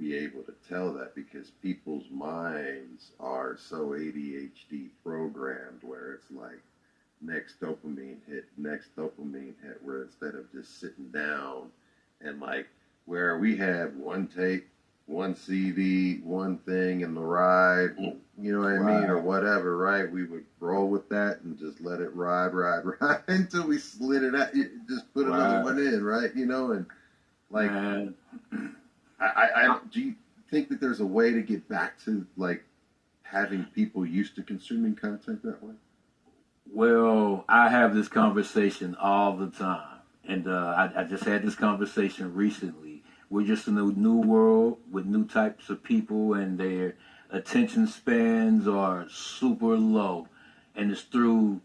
be able to tell that because people's minds are so ADHD programmed where it's like next dopamine hit, where instead of just sitting down and like where we had one tape, one CD, one thing in the ride, you know what I mean, or whatever, right? We would roll with that and just let it ride until we slid it out, just put another one in, right? You know, and like, I do you think that there's a way to get back to like having people used to consuming content that way? Well, I have this conversation all the time, and I just had this conversation recently. We're just in a new world with new types of people, and their attention spans are super low, and it's through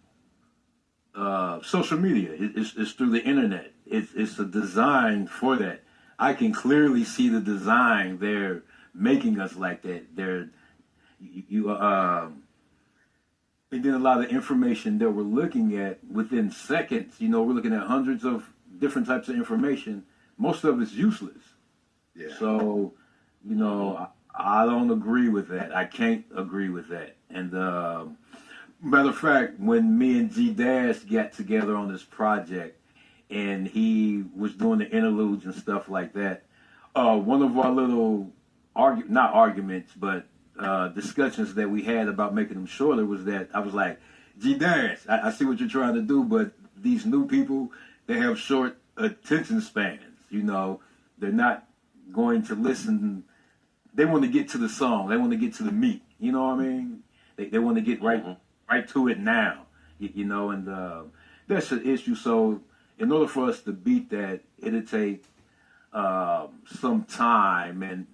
social media. It's through the internet. It's a design for that. I can clearly see the design. They're making us like that. And then a lot of the information that we're looking at within seconds, you know, we're looking at hundreds of different types of information. Most of it's useless. Yeah. So, you know, I don't agree with that. I can't agree with that. And matter of fact, when me and G Dash got together on this project and he was doing the interludes and stuff like that, one of our little not arguments, but discussions that we had about making them shorter was that I was like, G Dash, I see what you're trying to do, but these new people, they have short attention spans. You know, they're not going to listen. They want to get to the song. They want to get to the meat. You know what I mean? They want to get right to it now. You know, and that's an issue. So in order for us to beat that, it'll take some time, and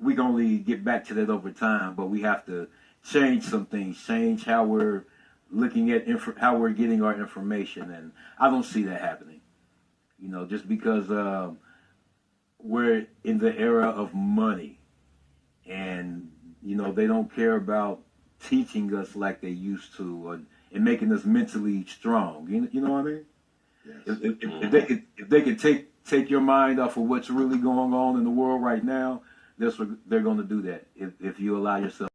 we can only get back to that over time. But we have to change some things, change how we're looking at how we're getting our information, and I don't see that happening. You know, just because we're in the era of money, and you know they don't care about teaching us like they used to, and making us mentally strong. You know what I mean? Yes. If they could take your mind off of what's really going on in the world right now, that's what they're going to do that if you allow yourself.